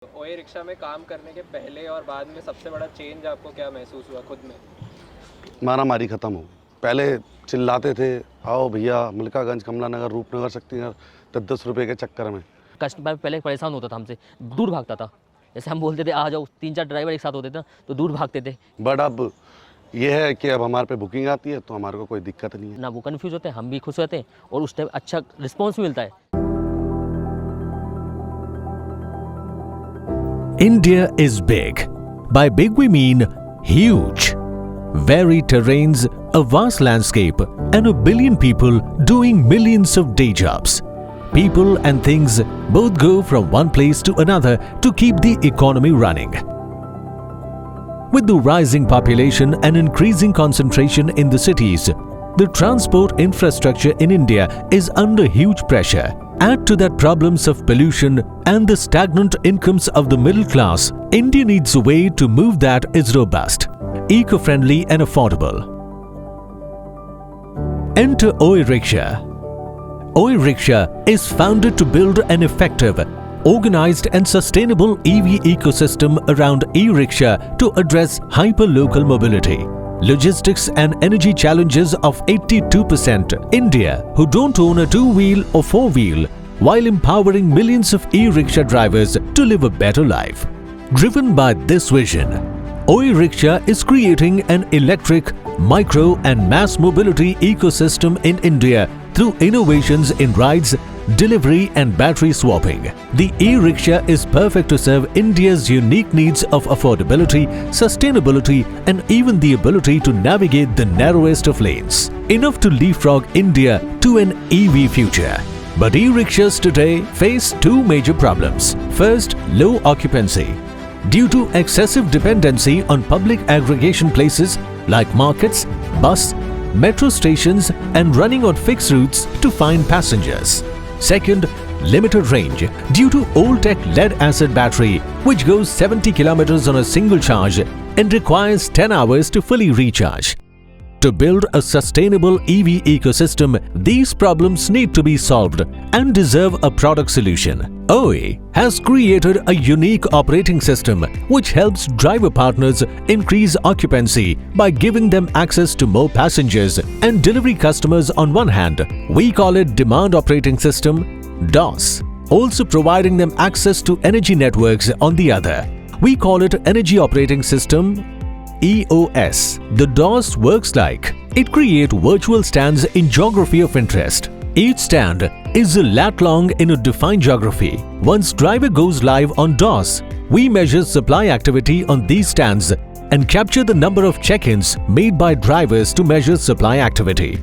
ओए रिक्शा में काम करने के पहले और बाद में सबसे बड़ा चेंज आपको क्या महसूस हुआ खुद में? मारामारी ख़त्म हो। पहले चिल्लाते थे, आओ भैया मलिकागंज, कमला नगर, रूपनगर, शक्तिनगर, 10-10 रुपए के चक्कर में। कस्टमर पहले परेशान होता था हमसे, दूर भागता था। जैसे हम बोलते थे आ जाओ, 3-4 ड्राइवर एक साथ होते थे तो दूर भागते थे। बट अब ये है कि अब हमारे पे बुकिंग आती है तो हमारे को कोई दिक्कत नहीं है। ना वो कन्फ्यूज़ होते हैं, हम भी खुश होते हैं और उस टाइम अच्छा रिस्पॉन्स भी मिलता है। India is big. By big we mean huge. Varied terrains, a vast landscape, and a billion people doing millions of day jobs. People and things both go from one place to another to keep the economy running. With the rising population and increasing concentration in the cities, the transport infrastructure in India is under huge pressure. Add to that problems of pollution and the stagnant incomes of the middle class, India needs a way to move that is robust, eco-friendly and affordable. Enter Oi Rickshaw. Oi Rickshaw is founded to build an effective, organized and sustainable EV ecosystem around e-rickshaw to address hyper-local mobility, logistics and energy challenges of 82% India who don't own a two-wheel or four-wheel, while empowering millions of e-rickshaw drivers to live a better life. Driven by this vision, Oi Rickshaw is creating an electric, micro and mass mobility ecosystem in India through innovations in rides, delivery and battery swapping. The e-rickshaw is perfect to serve India's unique needs of affordability, sustainability and even the ability to navigate the narrowest of lanes. Enough to leapfrog India to an EV future. But e-rickshaws today face two major problems. First, low occupancy. Due to excessive dependency on public aggregation places like markets, bus, metro stations and running on fixed routes to find passengers. Second, limited range due to old tech lead acid battery which goes 70 kilometers on a single charge and requires 10 hours to fully recharge. To build a sustainable EV ecosystem, these problems need to be solved and deserve a product solution. Oi has created a unique operating system which helps driver partners increase occupancy by giving them access to more passengers and delivery customers on one hand. We call it Demand Operating System (DOS), also providing them access to energy networks on the other. We call it Energy Operating System EOS. The DOS works like it creates virtual stands in geography of interest. Each stand is a lat long in a defined geography. Once driver goes live on DOS, we measure supply activity on these stands and capture the number of check-ins made by drivers to measure supply activity.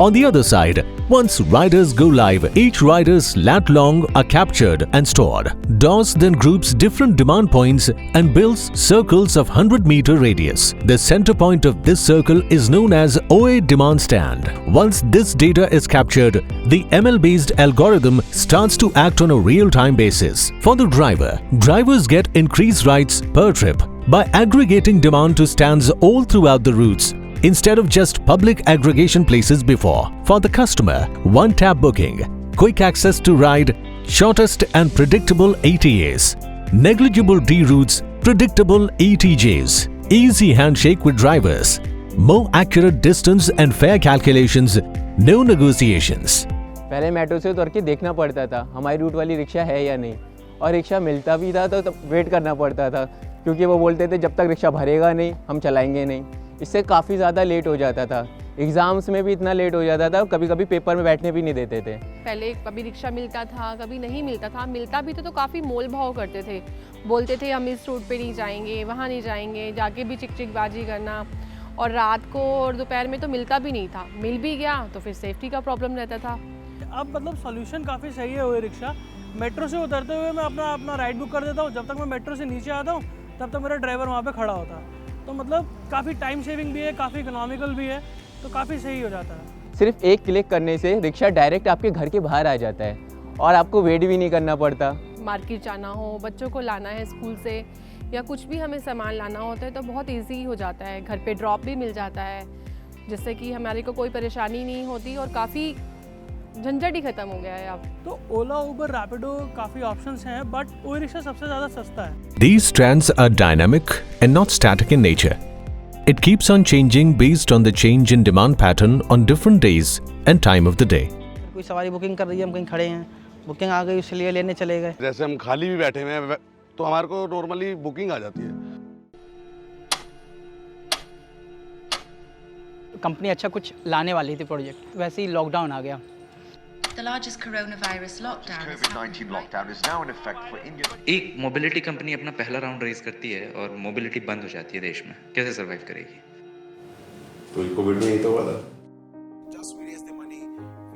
On the other side, once riders go live, each rider's lat long are captured and stored. DOS then groups different demand points and builds circles of 100-meter radius. The center point of this circle is known as OA demand stand. Once this data is captured, the ML-based algorithm starts to act on a real-time basis. For the driver, drivers get increased rides per trip by aggregating demand to stands all throughout the routes, instead of just public aggregation places before. For the customer, one-tap booking, quick access to ride, shortest and predictable ETAs, negligible D routes, predictable ETJs, easy handshake with drivers, more accurate distance and fare calculations, no negotiations. पहले metro से उतर के देखना पड़ता था हमारी root वाली rickshaw है या नहीं, और रिक्शा मिलता भी था तो वेट करना पड़ता था क्योंकि वो बोलते थे जब तक रिक्शा भरेगा नहीं हम चलाएंगे नहीं। इससे काफ़ी ज़्यादा लेट हो जाता था, एग्ज़ाम्स में भी इतना लेट हो जाता था, कभी कभी पेपर में बैठने भी नहीं देते थे। पहले कभी रिक्शा मिलता था, कभी नहीं मिलता था, मिलता भी तो काफ़ी मोल भाव करते थे, बोलते थे हम इस रूट पे नहीं जाएंगे, वहाँ नहीं जाएंगे, जाके भी चिकचिकबाजी करना, और रात को और दोपहर में तो मिलता भी नहीं था, मिल भी गया तो फिर सेफ्टी का प्रॉब्लम रहता था। अब मतलब सॉल्यूशन काफ़ी सही है ओए रिक्शा। मेट्रो से उतरते हुए मैं अपना राइड बुक कर देता हूँ, जब तक मैं मेट्रो से नीचे आता हूँ तब तक मेरा ड्राइवर वहाँ पे खड़ा होता है, तो मतलब काफ़ी टाइम सेविंग भी है, काफ़ी इकोनॉमिकल भी है, तो काफ़ी सही हो जाता है। सिर्फ एक क्लिक करने से रिक्शा डायरेक्ट आपके घर के बाहर आ जाता है और आपको वेट भी नहीं करना पड़ता। मार्केट जाना हो, बच्चों को लाना है स्कूल से, या कुछ भी हमें सामान लाना होता है तो बहुत इजी हो जाता है, घर पे ड्रॉप भी मिल जाता है, जिससे कि हमारे को कोई परेशानी नहीं होती और काफ़ी झंझट ही ख़त्म हो गया है अब। तो ओला, उबर, रैपिडो काफ़ी ऑप्शंस हैं, बट ओई रिक्शा सबसे ज़्यादा सस्ता है। These trends are dynamic and not static in nature. It keeps on changing based on the change in demand pattern on different days and time of the day. कोई सवारी booking कर रही है, हम कहीं खड़े हैं, बुकिंग आ गई इसलिए लेने चले गए। जैसे हम खाली भी बैठे हुए हैं तो हमारे को नॉर्मली बुकिंग आ जाती है। कंपनी अच्छा कुछ लाने वाली थी प्रोजेक्ट, वैसे ही लॉकडाउन आ गया। The largest coronavirus lockdown. COVID-19 lockdown is now in effect for India. एक मोबिलिटी कंपनी अपना पहला राउंड रेज करती है और मोबिलिटी बंद हो जाती है देश में, कैसे सर्वाइव करेगी? तो कोविड में ही तो हुआ था। Just we raised the money.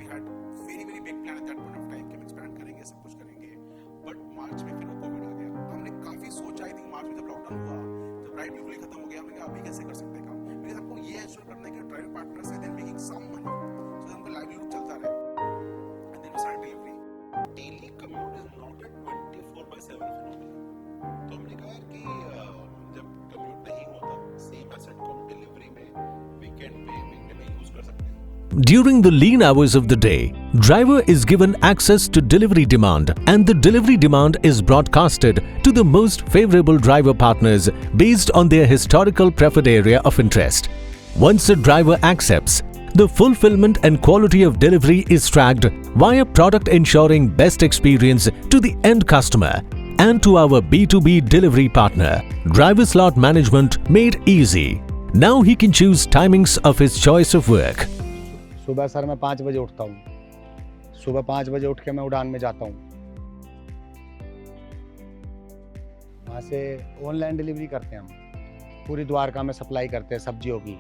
We had very big plan at that point of time कि हम expand करेंगे, सब कुछ करेंगे. But मार्च में फिर वो कोविड आ गया। हमने काफी सोचा, आई थिंक मार्च में जब लॉकडाउन हुआ, जब राइड बिल्कुल खत्म हो गया, हमने कहा अभी कैसे कर सकते हैं काम। लेकिन आपको ये एंश्योर करना है कि ड्राइवर पार्टनर से then making some money, so उनका लाइवलीहुड चलता रहे। And then we start delivery. Daily commute is not a 24/7 phenomenon. तो हमने कहा कि जब कम्यूट नहीं होता, सेम एसेट को हम डिलीवरी में वीकेंड पे यूज कर सकते हैं। During the lean hours of the day, driver is given access to delivery demand and the delivery demand is broadcasted to the most favorable driver partners based on their historical preferred area of interest. Once the driver accepts, the fulfillment and quality of delivery is tracked via product ensuring best experience to the end customer and to our B2B delivery partner. Driver slot management made easy. Now he can choose timings of his choice of work. सुबह sir मैं 5 बजे उठता हूँ, सुबह 5 बजे उठ के मैं उड़ान में जाता हूँ, वहाँ से ऑनलाइन डिलीवरी करते हैं हम, पूरी द्वारका में सप्लाई करते हैं सब्जियों की।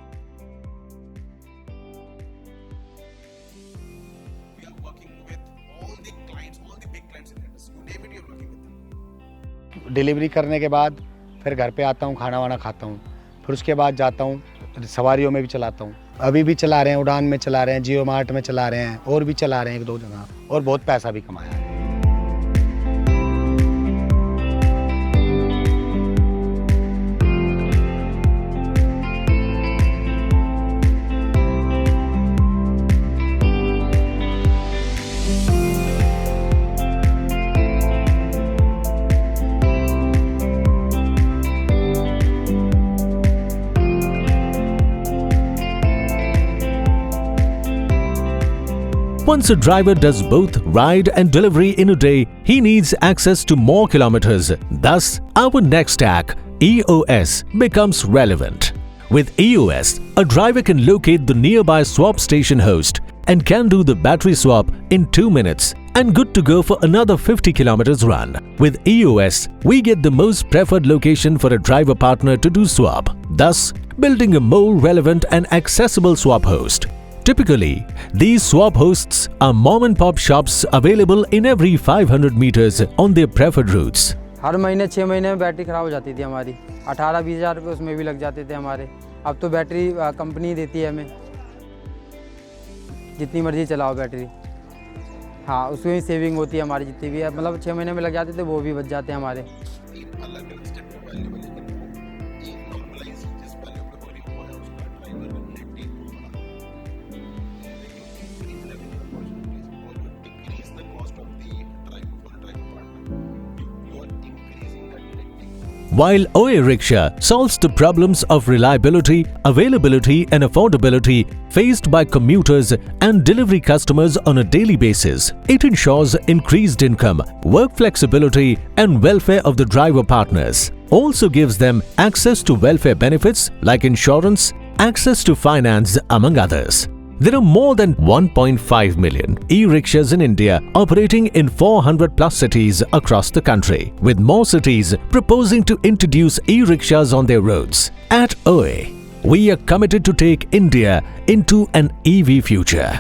डिलीवरी करने के बाद फिर घर पे आता हूँ, खाना वाना खाता हूँ, फिर उसके बाद जाता हूँ सवारियों में भी चलाता हूँ। अभी भी चला रहे हैं, उड़ान में चला रहे हैं, जियो मार्ट में चला रहे हैं, और भी चला रहे हैं 1-2 जगह, और बहुत पैसा भी कमाया है। Once a driver does both ride and delivery in a day, he needs access to more kilometers. Thus, our next stack, EOS, becomes relevant. With EOS, a driver can locate the nearby swap station host and can do the battery swap in 2 minutes and good to go for another 50 kilometers run. With EOS, we get the most preferred location for a driver partner to do swap, thus building a more relevant and accessible swap host. Typically, these swap hosts are mom-and-pop shops available in every 500 meters on their preferred routes. हर महीने 6 महीने में battery ख़राब हो जाती थी हमारी, 18-20 हज़ार रुपये उसमें भी लग जाते थे हमारे। अब तो बैटरी कंपनी देती है हमें, जितनी मर्जी चलाओ बैटरी। हाँ, उसमें भी सेविंग होती है हमारी, जितनी भी है, मतलब 6 महीने में लग जाते थे, वो भी बच जाते हैं हमारे। While OE Rickshaw solves the problems of reliability, availability and affordability faced by commuters and delivery customers on a daily basis, it ensures increased income, work flexibility and welfare of the driver partners. Also gives them access to welfare benefits like insurance, access to finance among others. There are more than 1.5 million e-rickshaws in India operating in 400 plus cities across the country, with more cities proposing to introduce e-rickshaws on their roads. At OE, we are committed to take India into an EV future.